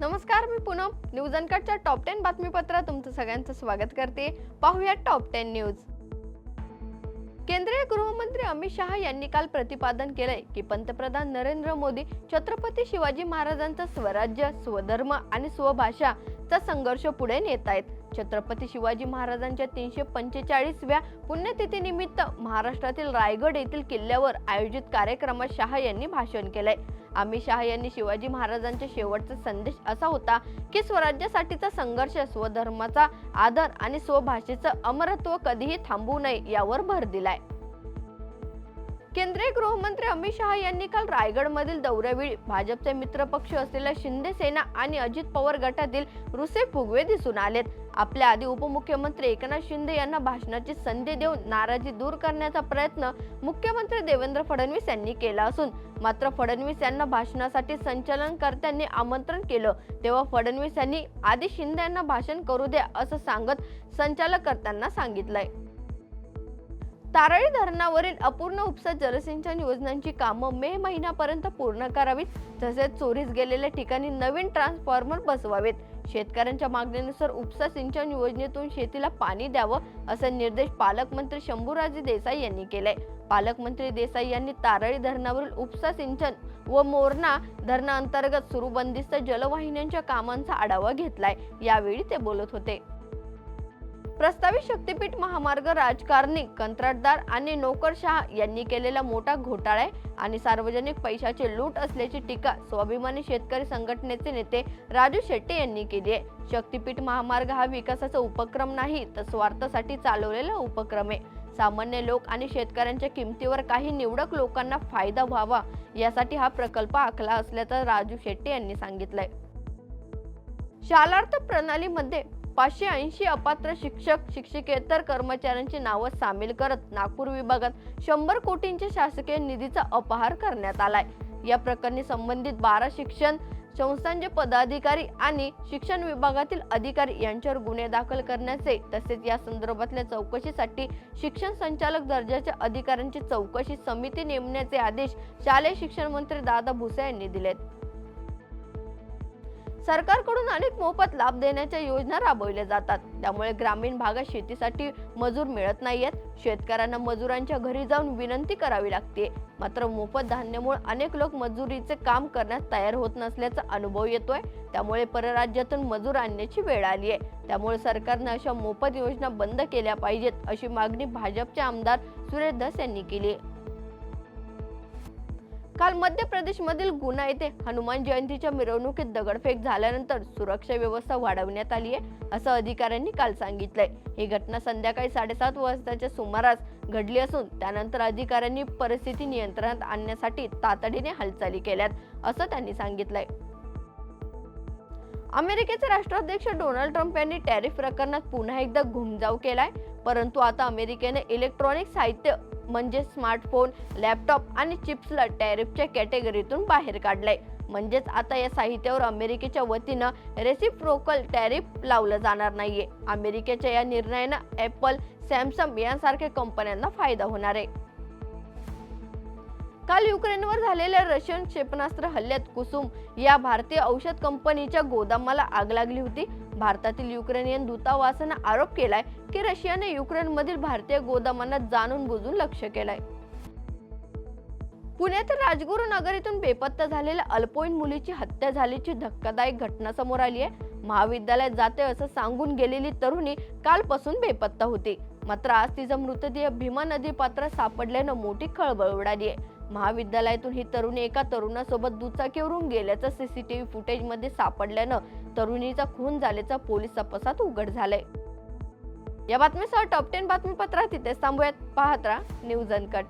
नमस्कार, मी Poonam. News अनकटच्या top 10 बातमीपत्रात तुमचं सगळ्यांचं स्वागत करते. पाहूया टॉप 10 न्यूज. केंद्रीय गृहमंत्री अमित शहा यांनी काल प्रतिपादन केलंय की पंतप्रधान नरेंद्र मोदी छत्रपती शिवाजी महाराजांचा स्वराज्य, स्वधर्म आणि स्वभाषाचा संघर्ष पुढे नेत आहेत. छत्रपती शिवाजी महाराजांच्या 345व्या पुण्यतिथीनिमित्त महाराष्ट्रातील रायगड येथील किल्ल्यावर आयोजित कार्यक्रमात शहा यांनी भाषण केलंय. अमित शहा यांनी शिवाजी महाराजांच्या शेवटचा संदेश असा होता की स्वराज्यासाठीचा संघर्ष, स्वधर्माचा आदर आणि स्वभाषेचं अमरत्व कधीही थांबू नये यावर भर दिलाय. केंद्रीय गृहमंत्री अमित शहा यांनी काल रायगडमधील दौऱ्यावेळी भाजपचे मित्रपक्ष असलेल्या शिंदे सेना आणि अजित पवार गटातील रुसे फुगवे दिसून आलेत. आपल्या आधी उपमुख्यमंत्री एकनाथ शिंदे यांना भाषणाची संधी देऊन नाराजी दूर करण्याचा प्रयत्न मुख्यमंत्री देवेंद्र फडणवीस यांनी केला असून मात्र फडणवीस यांना भाषणासाठी संचालनकर्त्यांनी आमंत्रण केलं तेव्हा फडणवीस यांनी आधी शिंदे यांना भाषण करू द्या असं सांगत संचालकर्त्यांना सांगितलंय. तारळी धरणावरील अपूर्ण उपसा जलसिंचन योजनांची कामं मे महिन्यापर्यंत पूर्ण करावीत, तसेच चोरीस गेलेल्या ठिकाणी नवीन ट्रान्सफॉर्मर बसवावेत. शेतकऱ्यांच्या मागणीनुसार उपसा सिंचन योजनेतून शेतीला पाणी द्यावं असे निर्देश पालकमंत्री शंभूराजे देसाई यांनी केले. पालकमंत्री देसाई यांनी तारळी धरणावरील उपसा सिंचन व मोरणा धरणाअंतर्गत सुरू बंदिस्त जलवाहिन्यांच्या कामांचा आढावा घेतलाय. यावेळी ते बोलत होते. प्रस्तावित शक्तीपीठ महामार्ग राजकारणी, कंत्राटदार आणि नोकरशहा यांनी केलेला मोठा घोटाळा आणि सार्वजनिक पैशाची लूट असल्याची टीका स्वाभिमानी शेतकरी संघटनेचे नेते राजू शेट्टी यांनी केली आहे. शक्तीपीठ महामार्ग हा विकासाचा उपक्रम नाही तर स्वार्थासाठी चालवलेला उपक्रम आहे. सामान्य लोक आणि शेतकऱ्यांच्या किमतीवर काही निवडक लोकांना फायदा व्हावा यासाठी हा प्रकल्प आखला असल्याचं राजू शेट्टी यांनी सांगितलंय. शालार्थ प्रणालीमध्ये 580 अपात्र शिक्षक, शिक्षकेतर कर्मचाऱ्यांची नावं सामील करत नागपूर विभागात 100 कोटींच्या शासकीय निधीचा अपहार करण्यात आलाय. या प्रकरणी संबंधित 12 शिक्षण संस्थांचे पदाधिकारी आणि शिक्षण विभागातील अधिकारी यांच्यावर गुन्हे दाखल करण्याचे तसेच या संदर्भातल्या चौकशीसाठी शिक्षण संचालक दर्जाच्या अधिकाऱ्यांची चौकशी समिती नेमण्याचे आदेश शालेय शिक्षण मंत्री दादा भुसे यांनी दिलेत. सरकारकडून अनेक मोफत लाभ देण्याच्या योजना राबवल्या जातात, त्यामुळे ग्रामीण भागात शेतीसाठी मजूर मिळत नाहीयेत. शेतकऱ्यांना मजुरांच्या घरी जाऊन विनंती करावी लागते. मात्र मोफत धान्यामुळे अनेक लोक मजुरीचे काम करण्यास तयार होत नसल्याचा अनुभव येतोय. त्यामुळे परराज्यातून मजूर आणण्याची वेळ आली आहे. त्यामुळे सरकारने अशा मोफत योजना बंद केल्या पाहिजेत अशी मागणी भाजपचे आमदार सुरेश धस यांनी केली. काल मध्य प्रदेशमधील गुना येथे हनुमान जयंतीच्या मिरवणुकीत दगडफेक झाल्यानंतर सुरक्षा व्यवस्था वाढवण्यात आली आहे असं अधिकाऱ्यांनी काल सांगितलंय. ही घटना संध्याकाळी 7:30 वाजताच्या सुमारास घडली असून त्यानंतर अधिकाऱ्यांनी परिस्थिती नियंत्रणात आणण्यासाठी तातडीने हालचाली केल्यात असं त्यांनी सांगितलंय. अमेरिकेचे राष्ट्राध्यक्ष डोनाल्ड ट्रम्प यांनी टॅरिफ प्रकरणात पुन्हा एकदा घुमजाव केलाय. परंतु आता अमेरिकेने इलेक्ट्रॉनिक साहित्य म्हणजे स्मार्टफोन, लॅपटॉप आणि चिप्सला टॅरिफच्या कॅटेगरीतून बाहेर काढलंय. म्हणजेच आता या साहित्यावर अमेरिकेच्या वतीनं रेसिप्रोकल टॅरिफ लावलं जाणार नाहीये. अमेरिकेच्या या निर्णयानं ॲपल, सॅमसंग यांसारख्या कंपन्यांना फायदा होणार आहे. काल युक्रेनवर झालेल्या रशियन क्षेपणास्त्र हल्ल्यात कुसुम या भारतीय औषध कंपनीच्या गोदामाला आग लागली होती. भारतातील युक्रेनियन दूतावासाने आरोप केलाय की रशियाने युक्रेनमधील भारतीय गोदामांना जाणून बुजून लक्ष्य केलंय. पुण्यातील राजगुरू नगरीतून बेपत्ता झालेल्या अल्पवयीन मुलीची हत्या झाल्याची धक्कादायक घटना समोर आली आहे. महाविद्यालयात जाते असं सांगून गेलेली तरुणी कालपासून बेपत्ता होती. मात्र आज तिचा मृतदेह भीमा नदी पात्रात सापडल्यानं मोठी खळबळ उडाली आहे. महाविद्यालयातून ही तरुणी एका तरुणासोबत दुचाकीवरून गेल्याचं सीसीटीव्ही फुटेजमध्ये सापडल्यानं तरुणीचा खून झाल्याचा पोलीस तपासात उघड झालंय. या बातमीसह टॉप 10 बातमीपत्रात इथेच थांबूयात. पाहत राहा न्यूज अनकट.